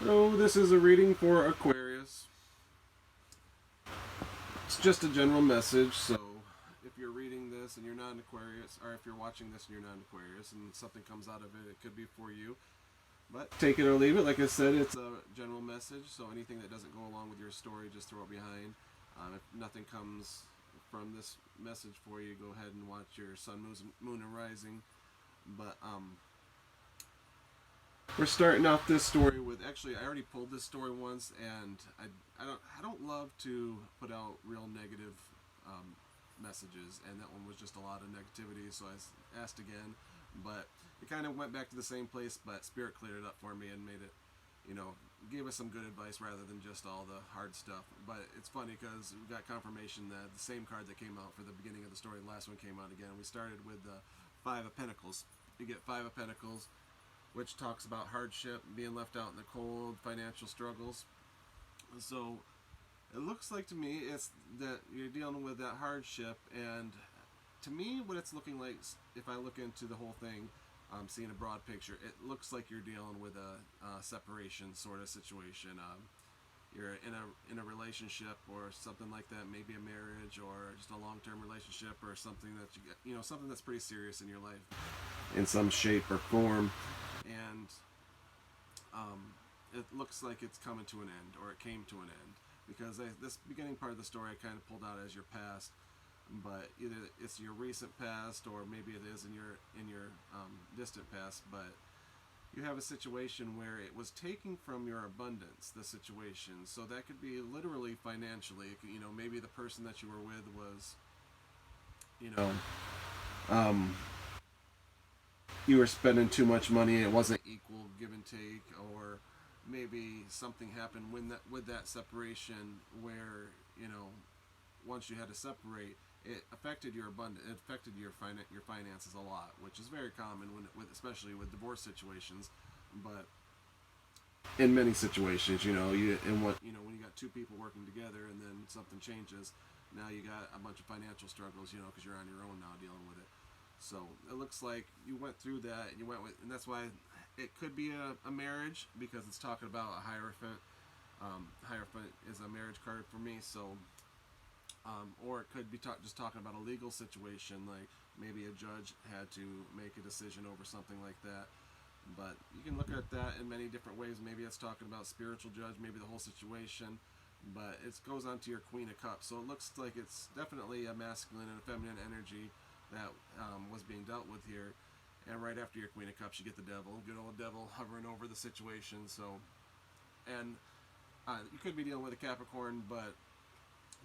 So this is a reading for Aquarius. It's just a general message, so if you're reading this and you're not an Aquarius, or if you're watching this and you're not an Aquarius and something comes out of it, it could be for you. But take it or leave it. Like I said, it's a general message, so anything that doesn't go along with your story, just throw it behind. If nothing comes from this message for you, go ahead and watch your sun, moon, and rising. But we're starting off this story with, actually I already pulled this story once, and I don't love to put out real negative messages, and that one was just a lot of negativity, so I asked again, but it kind of went back to the same place, but Spirit cleared it up for me and made it, gave us some good advice rather than just all the hard stuff. But it's funny because we got confirmation that the same card that came out for the beginning of the story, the last one came out again. We started with the Five of Pentacles. You get Five of Pentacles, which talks about hardship, being left out in the cold, financial struggles. So it looks like to me it's that you're dealing with that hardship, and to me what it's looking like, if I look into the whole thing, seeing a broad picture, it looks like you're dealing with a separation sort of situation. You're in a relationship or something like that, maybe a marriage or just a long-term relationship or something that something that's pretty serious in your life in some shape or form. And it looks like it's coming to an end, or it came to an end, because this beginning part of the story I kind of pulled out as your past, but either it's your recent past or maybe it is in your distant past. But you have a situation where it was taking from your abundance, the situation. So that could be literally financially. Maybe the person that you were with was, you were spending too much money. It wasn't equal give and take, or maybe something happened with that separation where once you had to separate, it affected your abundance. It affected your finances a lot, which is very common especially with divorce situations. But in many situations, when you got two people working together and then something changes, now you got a bunch of financial struggles, because you're on your own now dealing with it. So it looks like you went through that, and and that's why it could be a marriage, because it's talking about a Hierophant. Hierophant is a marriage card for me, so or it could be just talking about a legal situation, like maybe a judge had to make a decision over something like that. But you can look at that in many different ways. Maybe it's talking about spiritual judge, maybe the whole situation. But it goes on to your Queen of Cups, so it looks like it's definitely a masculine and a feminine energy that was being dealt with here. And right after your Queen of Cups, you get the Devil, good old Devil hovering over the situation. So, and you could be dealing with a Capricorn, but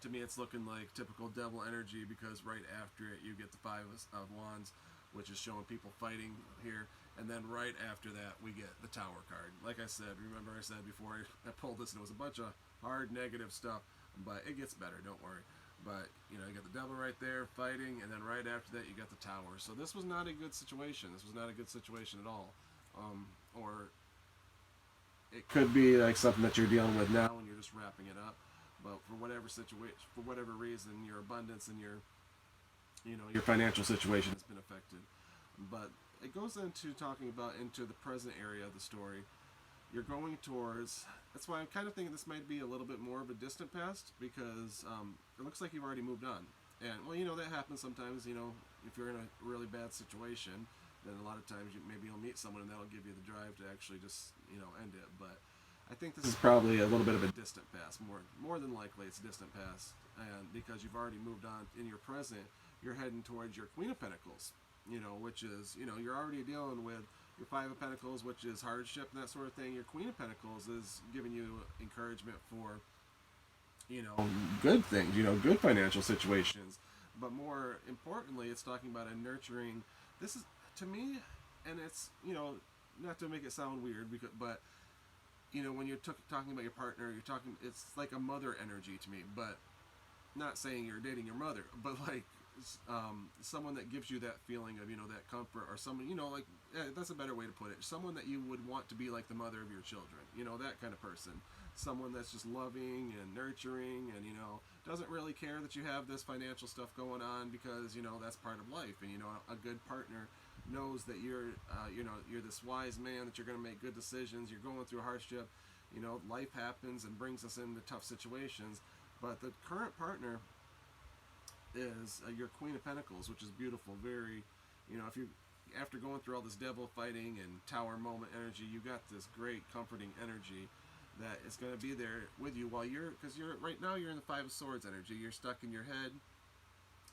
to me it's looking like typical Devil energy, because right after it you get the Five of Wands, which is showing people fighting here. And then right after that we get the Tower card. Like I said, remember I said before I pulled this and it was a bunch of hard negative stuff, but it gets better, don't worry. But you got the Devil right there fighting, and then right after that you got the Tower. So this was not a good situation. This was not a good situation at all. Or it could be like something that you're dealing with now and you're just wrapping it up. But for whatever situation, for whatever reason, your abundance and your financial situation has been affected. But it goes into talking about into the present area of the story. You're going towards. That's why I'm kind of thinking this might be a little bit more of a distant past, because it looks like you've already moved on. And that happens sometimes. If you're in a really bad situation, then a lot of times maybe you'll meet someone and that'll give you the drive to actually just end it. But I think this is probably a little bit of a distant past. More than likely, it's a distant past, and because you've already moved on in your present, you're heading towards your Queen of Pentacles. Which is you're already dealing with your Five of Pentacles, which is hardship and that sort of thing. Your Queen of Pentacles is giving you encouragement for good things, good financial situations. But more importantly, it's talking about a nurturing. This is to me, and it's not to make it sound weird, but when you're talking about your partner, it's like a mother energy to me. But not saying you're dating your mother, but like someone that gives you that feeling of that comfort, or someone that's a better way to put it, someone that you would want to be like the mother of your children, that kind of person, someone that's just loving and nurturing, and doesn't really care that you have this financial stuff going on, because that's part of life. And a good partner knows that you're this wise man, that you're going to make good decisions. You're going through hardship, You know, life happens and brings us into tough situations, but the current partner is your Queen of Pentacles, which is beautiful. Very, you know, if you after going through all this devil fighting and Tower moment energy, you got this great comforting energy that is going to be there with you while because you're right now you're in the Five of Swords energy. You're stuck in your head,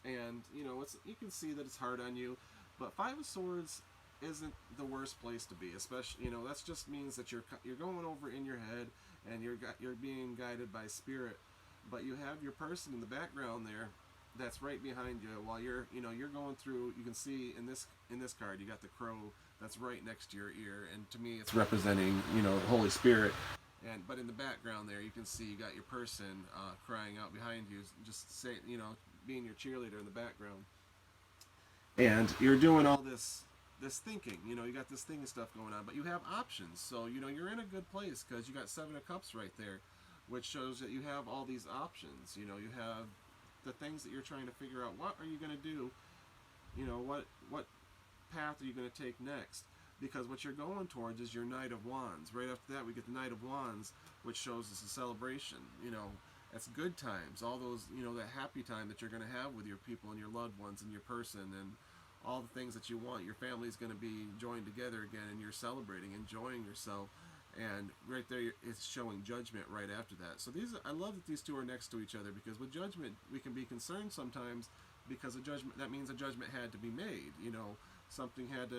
and you know you can see that it's hard on you, but Five of Swords isn't the worst place to be. Especially, you know, that just means that you're going over in your head and you're being guided by spirit, but you have your person in the background there that's right behind you while you're going through. You can see in this card you got the crow that's right next to your ear, and to me it's representing, you know, the Holy Spirit. And but in the background there you can see you got your person crying out behind you, just say, you know, being your cheerleader in the background. And you're doing all this thinking, you know, you got this thinking stuff going on, but you have options. So, you know, you're in a good place because you got Seven of Cups right there, which shows that you have all these options. You know, you have the things that you're trying to figure out. What are you going to do? You know, what path are you going to take next? Because what you're going towards is your Knight of Wands. Right after that, we get the Knight of Wands, which shows us a celebration. You know, it's good times, all those, you know, that happy time that you're going to have with your people and your loved ones and your person and all the things that you want. Your family's going to be joined together again, and you're celebrating, enjoying yourself. And right there, it's showing Judgment right after that. So I love that these two are next to each other, because with Judgment, we can be concerned sometimes because a judgment, that means a judgment had to be made. You know, something had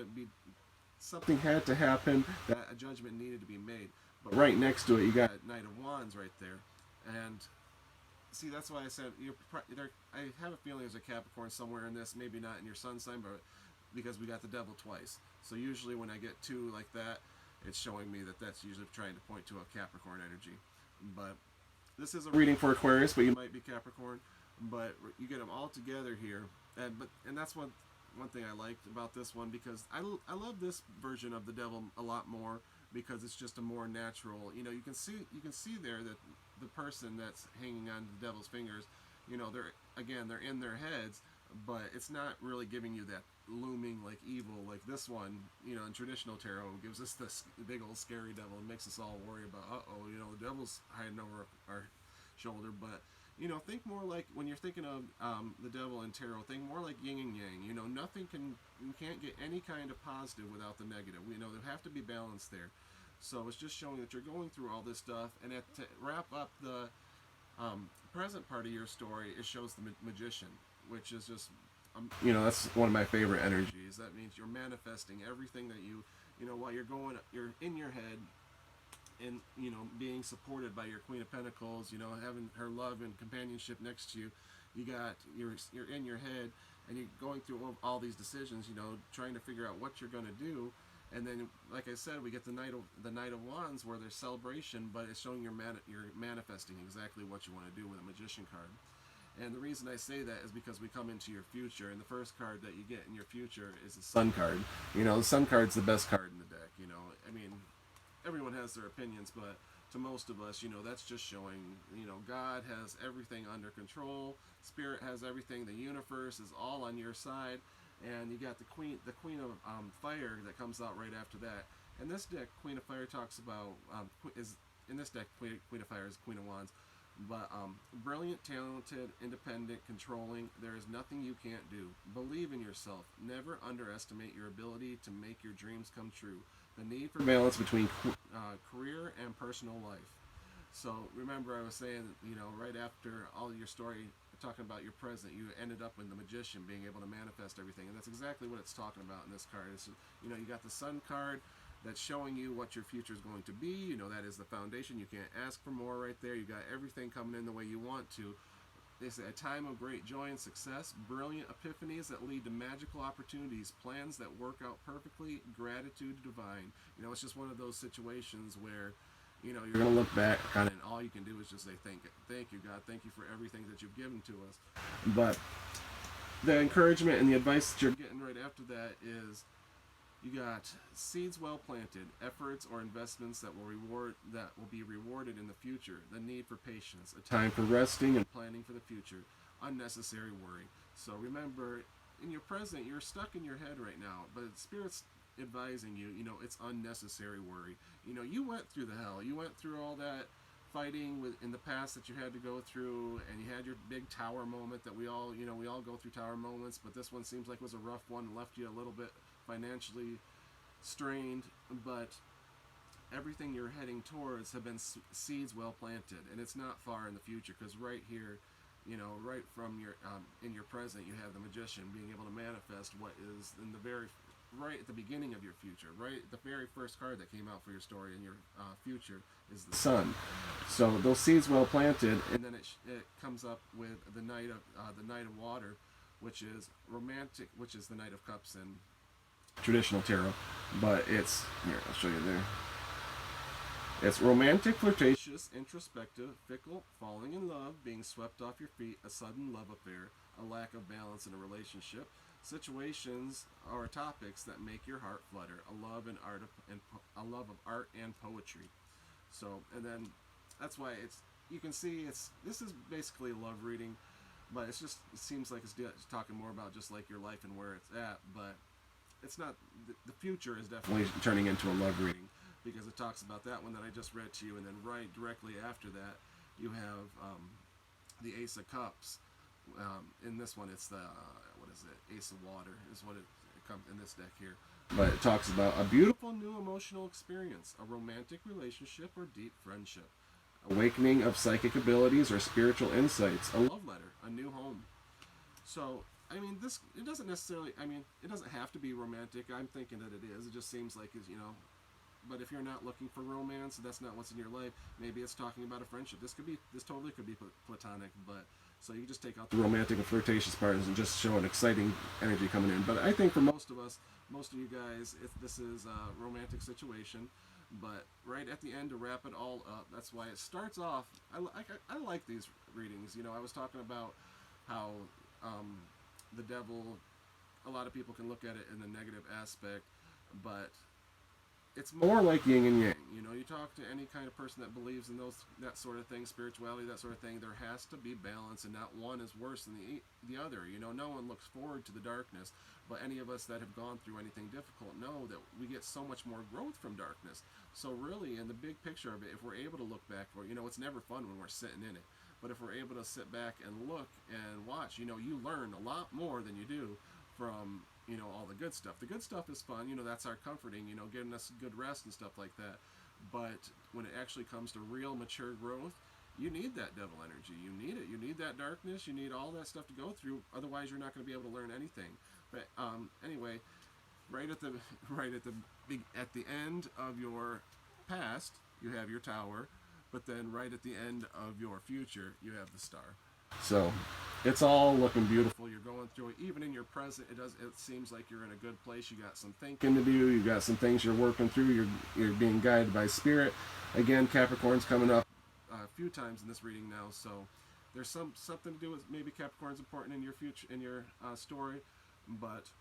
to happen, that a judgment needed to be made. But right next to it, you got Knight of Wands right there. And see, that's why I said I have a feeling there's a Capricorn somewhere in this, maybe not in your sun sign, but because we got the Devil twice. So usually when I get two like that, it's showing me that that's usually trying to point to a Capricorn energy. But this is a reading for Aquarius, but you might be Capricorn. But you get them all together here, and that's one thing I liked about this one, because I love this version of the Devil a lot more, because it's just a more natural. You know, you can see there that the person that's hanging on the Devil's fingers, you know, they're in their heads, but it's not really giving you that looming like evil like this one. You know, in traditional tarot gives us this big old scary devil and makes us all worry about, you know, the devil's hiding over our shoulder. But you know, think more like, when you're thinking of the devil in tarot, think more like yin and yang. You know, you can't get any kind of positive without the negative. You know, there have to be balance there. So it's just showing that you're going through all this stuff, and to wrap up the present part of your story, it shows the Magician, which is just, you know, that's one of my favorite energies. That means you're manifesting everything that you know, while you're in your head, and you know, being supported by your Queen of Pentacles, you know, having her love and companionship next to you. You're in your head, and you're going through all these decisions, you know, trying to figure out what you're going to do. And then, like I said, we get the Knight of Wands, where there's celebration, but it's showing you're manifesting exactly what you want to do with a Magician card. And the reason I say that is because we come into your future, and the first card that you get in your future is the Sun card. You know, the Sun card's the best card in the deck. You know, I mean, everyone has their opinions, but to most of us, you know, that's just showing, you know, God has everything under control. Spirit has everything. The universe is all on your side. And you got the Queen of Fire that comes out right after that. And this deck, Queen of Fire, talks about in this deck, Queen of Fire is Queen of Wands. But brilliant, talented, independent, controlling. There is nothing you can't do. Believe in yourself. Never underestimate your ability to make your dreams come true. The need for balance between career and personal life. So remember, I was saying, you know, right after all your story, talking about your present, you ended up with the Magician, being able to manifest everything, and that's exactly what it's talking about in this card. It's, you know, you got the Sun card that's showing you what your future is going to be. You know, that is the foundation. You can't ask for more right there. You got everything coming in the way you want to. They say a time of great joy and success, brilliant epiphanies that lead to magical opportunities, plans that work out perfectly, gratitude divine. You know, it's just one of those situations where, you know, you're going to look back on it, and all you can do is just say, thank you, God. Thank you for everything that you've given to us. But the encouragement and the advice that you're getting right after that is, you got seeds well planted, efforts or investments that will be rewarded in the future. The need for patience, a time for resting and planning for the future. Unnecessary worry. So remember, in your present, you're stuck in your head right now, but Spirit's advising you, you know, it's unnecessary worry. You know, you went through the hell. You went through all that fighting in the past that you had to go through, and you had your big tower moment that we all, you know, we all go through tower moments, but this one seems like was a rough one and left you a little bit financially strained, but everything you're heading towards have been seeds well planted, and it's not far in the future, because right here, you know, right from your in your present, you have the magician being able to manifest what is in the very right at the beginning of your future. Right, the very first card that came out for your story in your future is the sun. So those seeds well planted, and then it comes up with the Knight of Water, which is romantic, which is the Knight of Cups in traditional tarot, but it's here. I'll show you there. It's romantic, flirtatious, introspective, fickle, falling in love, being swept off your feet, a sudden love affair, a lack of balance in a relationship, situations or topics that make your heart flutter, a love of art and poetry. So, and then that's why it's, you can see this is basically a love reading, but it seems like it's talking more about just like your life and where it's at, but it's not. The future is definitely turning into a love reading, because it talks about that one that I just read to you, and then right directly after that you have the Ace of Cups. In this one it's the what is it, Ace of Water is what it comes in this deck here, but it talks about a beautiful new emotional experience, a romantic relationship or deep friendship, awakening of psychic abilities or spiritual insights, a love letter, a new home. So I mean, it doesn't necessarily, I mean, it doesn't have to be romantic. I'm thinking that it is. It just seems like, you know, but if you're not looking for romance, that's not what's in your life. Maybe it's talking about a friendship. This totally could be platonic, but so you just take out the romantic and flirtatious parts and just show an exciting energy coming in. But I think for most of us, most of you guys, this is a romantic situation. But right at the end, to wrap it all up, that's why it starts off. I like these readings. You know, I was talking about how the devil, a lot of people can look at it in the negative aspect, but it's more like yin and yang. You know, you talk to any kind of person that believes in that sort of thing, spirituality, that sort of thing, there has to be balance, and not one is worse than the other. You know, no one looks forward to the darkness, but any of us that have gone through anything difficult know that we get so much more growth from darkness. So really, in the big picture of it, if we're able to look back for it, you know, it's never fun when we're sitting in it. But if we're able to sit back and look and watch, you know, you learn a lot more than you do from, you know, all the good stuff. The good stuff is fun, you know, that's our comforting, you know, getting us good rest and stuff like that. But when it actually comes to real mature growth, you need that devil energy. You need it. You need that darkness. You need all that stuff to go through. Otherwise, you're not going to be able to learn anything. But anyway, at the end of your past, you have your tower. But then right at the end of your future, you have the star. So it's all looking beautiful. You're going through it. Even in your present, it seems like you're in a good place. You got some thinking to do. You got some things you're working through. You're being guided by spirit. Again, Capricorn's coming up a few times in this reading now. So there's something to do with maybe Capricorn's important in your future, in your story. But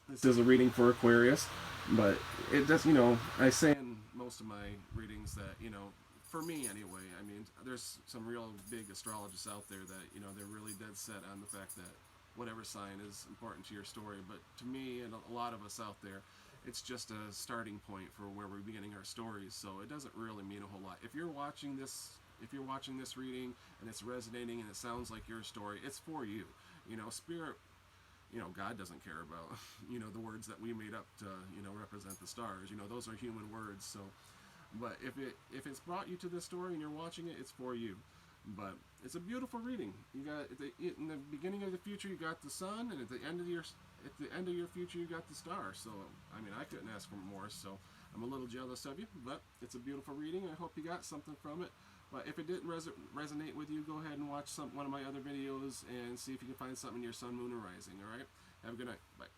this is a reading for Aquarius. But it does, you know, I say in most of my readings that, you know, for me anyway, I mean, there's some real big astrologists out there that, you know, they're really dead set on the fact that whatever sign is important to your story. But to me and a lot of us out there, it's just a starting point for where we're beginning our stories. So it doesn't really mean a whole lot. If you're watching this reading and it's resonating and it sounds like your story, it's for you. You know, spirit, you know, God doesn't care about, you know, the words that we made up to, you know, represent the stars. You know, those are human words. So, but if it's brought you to this story and you're watching it, it's for you. But it's a beautiful reading. You got in the beginning of the future, you got the sun, and at the end of your future, you got the star. So I mean, I couldn't ask for more. So I'm a little jealous of you, but it's a beautiful reading. I hope you got something from it. But if it didn't resonate with you, go ahead and watch one of my other videos and see if you can find something in your sun, moon, or rising. All right. Have a good night. Bye.